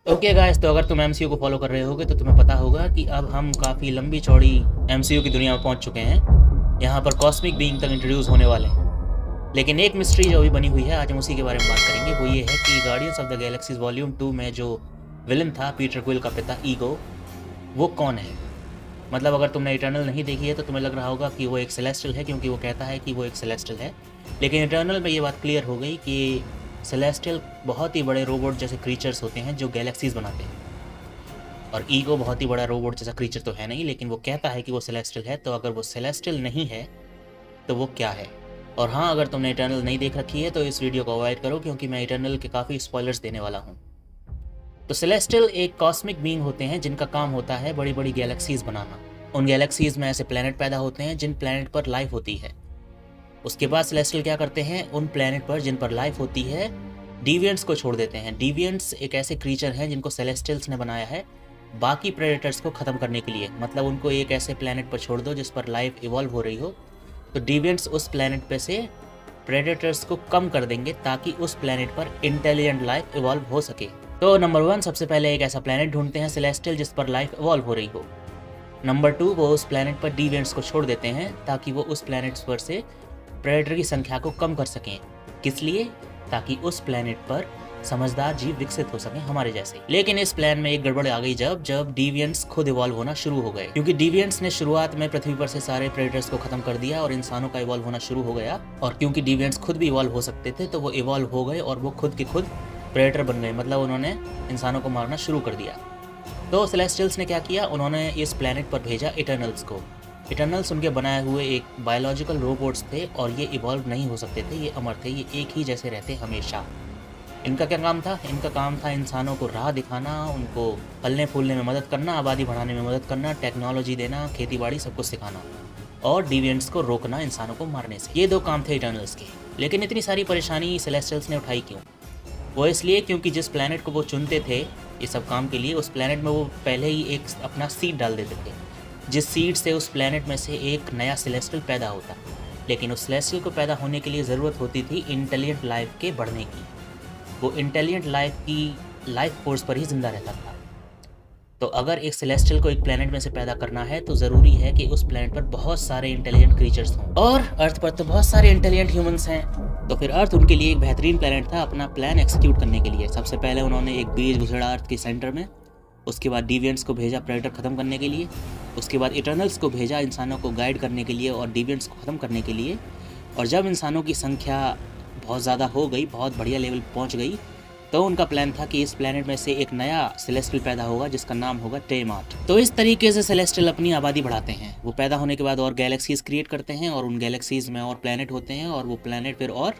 Okay guys, तो अगर तुम एमसीयू को फॉलो कर रहे होगे तो तुम्हें पता होगा कि अब हम काफ़ी लंबी चौड़ी एमसीयू की दुनिया में पहुंच चुके हैं। यहाँ पर कॉस्मिक बीइंग तक इंट्रोड्यूस होने वाले हैं। लेकिन एक मिस्ट्री जो अभी बनी हुई है, आज हम उसी के बारे में बात करेंगे। वो ये है कि guardians of the galaxies volume 2 में जो विलन था पीटर क्विल का पिता ईगो, वो कौन है। मतलब अगर तुमने इटर्नल नहीं देखी है तो तुम्हें लग रहा होगा कि वो एक सेलेस्टियल है, क्योंकि वो कहता है कि वो एक सेलेस्टियल है। लेकिन इटर्नल में ये बात क्लियर हो गई कि सेलेस्टियल बहुत ही बड़े रोबोट जैसे क्रीचर्स होते हैं जो गैलेक्सीज बनाते हैं। और ईगो बहुत ही बड़ा रोबोट जैसा क्रीचर तो है नहीं, लेकिन वो कहता है कि वो सेलेस्टियल है। तो अगर वो सेलेस्टियल नहीं है तो वो क्या है। और हाँ, अगर तुमने इटर्नल नहीं देख रखी है तो इस वीडियो को अवॉइड करो, क्योंकि मैं इटर्नल के काफ़ी स्पॉयलर्स देने वाला हूँ। तो सेलेस्टियल एक कॉस्मिक बीइंग होते हैं जिनका काम होता है बड़ी बड़ी गैलेक्सीज बनाना। उन गैलेक्सीज में ऐसे प्लैनेट पैदा होते हैं जिन प्लैनेट पर लाइफ होती है। उसके बाद सेलेस्टियल क्या करते हैं, उन प्लैनेट पर जिन पर लाइफ होती है डिविएंट्स को छोड़ देते हैं। डिविएंट्स एक ऐसे क्रीचर हैं जिनको सेलेस्टियल्स ने बनाया है बाकी प्रेडेटर्स को ख़त्म करने के लिए। मतलब उनको एक ऐसे प्लैनेट पर छोड़ दो जिस पर लाइफ इवॉल्व हो रही हो, तो डिविएंट्स उस प्लैनेट पे से प्रेडेटर्स को कम कर देंगे ताकि उस प्लैनेट पर इंटेलिजेंट लाइफ इवॉल्व हो सके। तो नंबर 1, सबसे पहले एक ऐसा प्लैनेट ढूंढते हैं सेलेस्टियल जिस पर लाइफ इवॉल्व हो रही हो। नंबर 2, वो उस प्लैनेट पर डिविएंट्स को छोड़ देते हैं ताकि वो उस प्लैनेट्स पर से प्रेडेटर की संख्या को कम कर सकें। किस लिए? ताकि उस प्लैनेट पर समझदार जीव विकसित हो सकें हमारे जैसे। लेकिन इस प्लान में एक गड़बड़ आ गई जब डिविएंट्स खुद इवॉल्व होना शुरू हो गए, क्योंकि डिविएंट्स ने शुरुआत में पृथ्वी पर से सारे प्रेडेटर्स को खत्म कर दिया और इंसानों का इवॉल्व होना शुरू हो गया। और क्योंकि डिविएंट्स खुद भी इवॉल्व हो सकते थे तो वो इवॉल्व हो गए और वो खुद के खुद प्रेडेटर बन गए। मतलब उन्होंने इंसानों को मारना शुरू कर दिया। तो सेलेस्टियल्स ने क्या किया, उन्होंने इस प्लैनेट पर भेजा इटर्नल्स को। इटर्नल्स उनके बनाए हुए एक बायोलॉजिकल रोबोट्स थे और ये इवॉल्व नहीं हो सकते थे, ये अमर थे, ये एक ही जैसे रहते हमेशा। इनका क्या काम था? इनका काम था इंसानों को राह दिखाना, उनको फलने फूलने में मदद करना, आबादी बढ़ाने में मदद करना, टेक्नोलॉजी देना, खेती बाड़ी सब कुछ सिखाना और डिविएंट्स को रोकना इंसानों को मारने से। ये 2 काम थे इटर्नल्स के। लेकिन इतनी सारी परेशानी सेलेस्टियल्स ने उठाई क्यों? वो इसलिए क्योंकि जिस प्लैनेट को वो चुनते थे ये सब काम के लिए, उस प्लैनेट में वो पहले ही एक अपना सीड डाल देते थे, जिस सीड से उस प्लैनेट में से एक नया सेलेस्टियल पैदा होता। लेकिन उस सेलेस्टियल को पैदा होने के लिए ज़रूरत होती थी इंटेलिजेंट लाइफ के बढ़ने की। वो इंटेलिजेंट लाइफ की लाइफ फोर्स पर ही जिंदा रहता था। तो अगर एक सेलेस्टियल को एक प्लैनेट में से पैदा करना है तो ज़रूरी है कि उस प्लैनेट पर बहुत सारे इंटेलिजेंट क्रीचर्स हों, और अर्थ पर तो बहुत सारे इंटेलिजेंट ह्यूमंस हैं। तो फिर अर्थ उनके लिए एक बेहतरीन प्लैनेट था अपना प्लान एक्सिक्यूट करने के लिए। सबसे पहले उन्होंने एक बीज घुसेड़ा अर्थ के सेंटर में, उसके बाद डिविएंट्स को भेजा प्रेडेटर ख़त्म करने के लिए, उसके बाद इटर्नल्स को भेजा इंसानों को गाइड करने के लिए और डिविएंट्स को ख़त्म करने के लिए। और जब इंसानों की संख्या बहुत ज़्यादा हो गई, बहुत बढ़िया लेवल पहुँच गई, तो उनका प्लान था कि इस प्लैनेट में से एक नया सेलेस्टियल पैदा होगा जिसका नाम होगा टेमार्ट। तो इस तरीके से सेलेस्टियल अपनी आबादी बढ़ाते हैं। वो पैदा होने के बाद और गैलेक्सीज क्रिएट करते हैं और उन गैलेक्सीज में और प्लैनेट होते हैं और वो प्लैनेट फिर और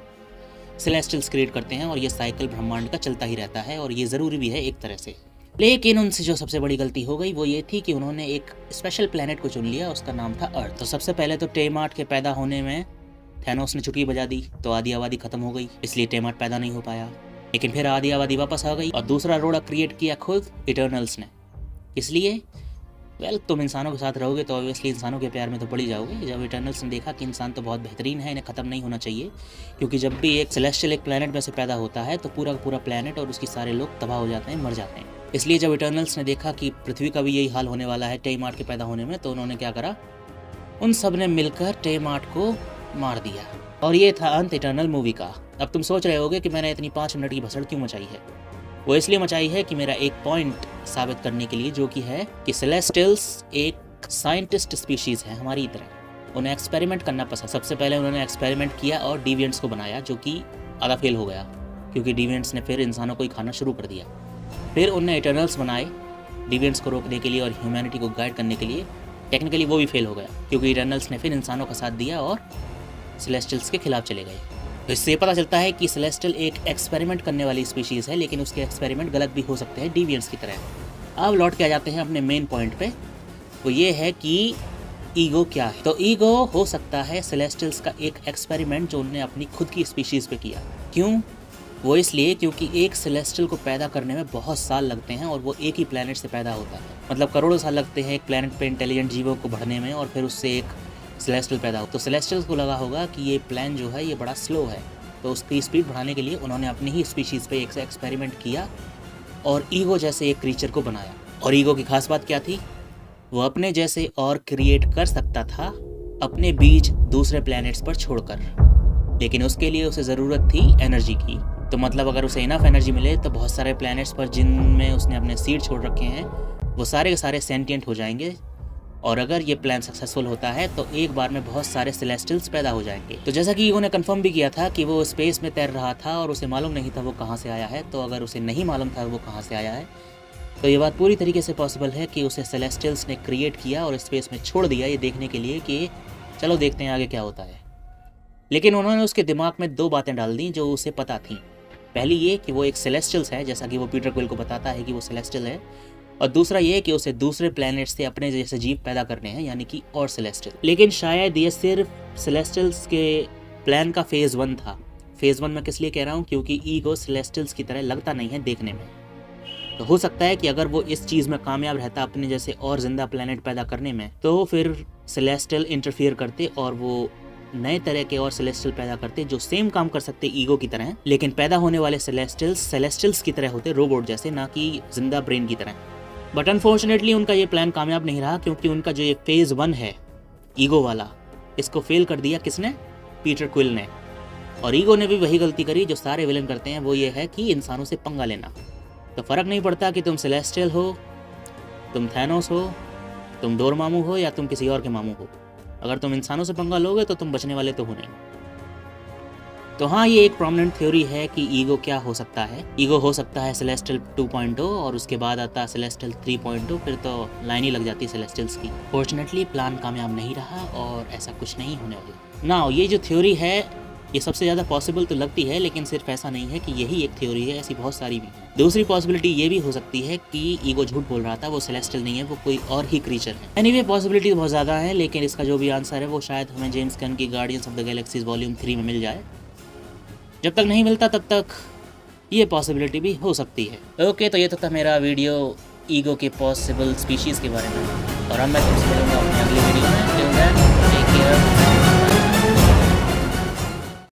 सेलेस्टियल्स क्रिएट करते हैं और ये साइकिल ब्रह्मांड का चलता ही रहता है और ये ज़रूरी भी है एक तरह से। लेकिन उनसे जो सबसे बड़ी गलती हो गई वो ये थी कि उन्होंने एक स्पेशल प्लैनेट को चुन लिया, उसका नाम था अर्थ। तो सबसे पहले तो टेमार्ट के पैदा होने में थैनोस ने चुटकी बजा दी, तो आधी आबादी खत्म हो गई, इसलिए टेमार्ट पैदा नहीं हो पाया। लेकिन फिर आधी आबादी वापस आ गई और दूसरा रोड़ा क्रिएट किया खुद इटर्नल्स ने। इसलिए तुम इंसानों के साथ रहोगे तो ऑब्वियसली इंसानों के प्यार में तो पड़ ही जाओगे। जब इटर्नल्स ने देखा कि इंसान तो बहुत बेहतरीन है, इन्हें ख़त्म नहीं होना चाहिए, क्योंकि जब भी एक सेलेस्टियल एक प्लैनेट में से पैदा होता है तो पूरा पूरा प्लैनेट और उसके सारे लोग तबाह हो जाते हैं, मर जाते हैं। इसलिए जब इटर्नल्स ने देखा कि पृथ्वी का भी यही हाल होने वाला है टेमार्ट के पैदा होने में, तो उन्होंने क्या करा, उन सब ने मिलकर टेमार्ट को मार दिया। और ये था अंत इटर्नल मूवी का। अब तुम सोच रहे होगे कि मैंने इतनी 5 मिनट की भसड़ क्यों मचाई है। वो इसलिए मचाई है कि मेरा एक पॉइंट साबित करने के लिए, जो कि है कि सेलेस्टियल्स एक साइंटिस्ट स्पीशीज़ है हमारी तरह। उन्हें एक्सपेरिमेंट करना पसंद। सबसे पहले उन्होंने एक्सपेरिमेंट किया और डिविएंट्स को बनाया, जो कि आधा फेल हो गया क्योंकि डिविएंट्स ने फिर इंसानों को ही खाना शुरू कर दिया। फिर उन्होंने इटर्नल्स बनाए डिविएंट्स को रोकने के लिए और ह्यूमैनिटी को गाइड करने के लिए। टेक्निकली वो भी फेल हो गया क्योंकि इटर्नल्स ने फिर इंसानों का साथ दिया और सेलेस्टियल्स के खिलाफ चले गए। तो इससे पता चलता है कि सेलेस्टियल एक एक्सपेरिमेंट करने वाली स्पीशीज़ है, लेकिन उसके एक्सपेरिमेंट गलत भी हो सकते हैं डिविएंट्स की तरह। अब लौट के आ जाते हैं अपने मेन पॉइंट पे, वो ये है कि ईगो क्या है। तो ईगो हो सकता है सेलेस्टियल्स का एक एक्सपेरिमेंट जो उन्होंने अपनी खुद की स्पीशीज़ पे किया। क्यों? वो इसलिए क्योंकि एक सेलेस्टियल को पैदा करने में बहुत साल लगते हैं और वो एक ही प्लैनेट से पैदा होता है। मतलब करोड़ों साल लगते हैं एक प्लैनेट पे इंटेलिजेंट जीवों को बढ़ने में और फिर उससे एक सेलेस्टियल पैदा हो। तो सेलेस्टियल्स को लगा होगा कि ये प्लान जो है ये बड़ा स्लो है, तो उसकी स्पीड बढ़ाने के लिए उन्होंने अपनी ही स्पीशीज़ पे एक एक्सपेरिमेंट किया और ईगो जैसे एक क्रीचर को बनाया। और ईगो की खास बात क्या थी? वो अपने जैसे और क्रिएट कर सकता था अपने बीज दूसरे प्लैनेट्स पर छोड़कर, लेकिन उसके लिए उसे ज़रूरत थी एनर्जी की। तो मतलब अगर उसे इनफ एनर्जी मिले तो बहुत सारे प्लैनेट्स पर जिनमें उसने अपने सीड छोड़ रखे हैं वो सारे के सारे सेंटिएंट हो जाएंगे। और अगर ये प्लान सक्सेसफुल होता है तो एक बार में बहुत सारे सेलेस्टियल्स पैदा हो जाएंगे। तो जैसा कि ईगो ने कंफर्म भी किया था कि वो स्पेस में तैर रहा था और उसे मालूम नहीं था वो कहाँ से आया है, तो अगर उसे नहीं मालूम था वो कहाँ से आया है तो ये बात पूरी तरीके से पॉसिबल है कि उसे सेलेस्टियल्स ने क्रिएट किया और स्पेस में छोड़ दिया, ये देखने के लिए कि चलो देखते हैं आगे क्या होता है। लेकिन उन्होंने उसके दिमाग में 2 बातें डाल दी जो उसे पता थी। पहली ये कि वो एक सेलेस्टियल्स है, जैसा कि वो पीटर क्विल को बताता है कि वो सेलेस्टियल है, और दूसरा ये कि उसे दूसरे प्लैनेट से अपने जैसे जीव पैदा करने हैं, यानी कि और सेलेस्टियल। लेकिन शायद ये सिर्फ सेलेस्टियल्स के प्लान का फेज़ 1 था। फेज़ 1 मैं किस लिए कह रहा हूँ, क्योंकि ईगो सेलेस्टियल्स की तरह लगता नहीं है देखने में। तो हो सकता है कि अगर वो इस चीज़ में कामयाब रहता अपने जैसे और ज़िंदा प्लैनेट पैदा करने में, तो फिर सेलेस्टियल इंटरफियर करते और वो नए तरह के और सेलेस्टियल पैदा करते जो सेम काम कर सकते ईगो की तरह, लेकिन पैदा होने वाले सेलेस्टियल्स की तरह होते, रोबोट जैसे, ना कि जिंदा ब्रेन की तरह। बट अनफॉर्चुनेटली उनका ये प्लान कामयाब नहीं रहा, क्योंकि उनका जो ये फेज़ 1 है ईगो वाला, इसको फेल कर दिया किसने? पीटर क्विल ने। और ईगो ने भी वही गलती करी जो सारे विलन करते हैं, वो ये है कि इंसानों से पंगा लेना। तो फ़र्क नहीं पड़ता कि तुम सेलेस्टियल हो, तुम थैनोस हो, तुम डोरमामू हो या तुम किसी और के मामू हो, अगर तुम इंसानों से पंगा लोगे तो तुम बचने वाले तो हो नहीं। तो हाँ, ये एक प्रोमिनेंट थ्योरी है कि ईगो क्या हो सकता है। ईगो हो सकता है सेलेस्टियल 2.0 और उसके बाद आता है सेलेस्टियल 3.0, फिर तो लाइन ही लग जाती है सेलेस्टियल्स की। फॉर्चुनेटली प्लान कामयाब नहीं रहा और ऐसा कुछ नहीं होने वाला। ना ये जो थ्योरी है ये सबसे ज़्यादा पॉसिबल तो लगती है, लेकिन सिर्फ ऐसा नहीं है कि यही एक थ्योरी है, ऐसी बहुत सारी भी है। दूसरी पॉसिबिलिटी ये भी हो सकती है कि ईगो झूठ बोल रहा था, वो सेलेस्टियल नहीं है, वो कोई और ही क्रीचर है। एनीवे पॉसिबिलिटी बहुत ज़्यादा है, लेकिन इसका जो भी आंसर है वो शायद हमें जेम्स गन की guardians of the galaxies volume 3 में मिल जाए। जब तक नहीं मिलता तब तक ये पॉसिबिलिटी भी हो सकती है। ओके, तो ये तो था मेरा वीडियो ईगो के पॉसिबल स्पीशीज़ के बारे में, और अब मैं तुमसे मिलूंगा अपनी अगली वीडियो में। Take care.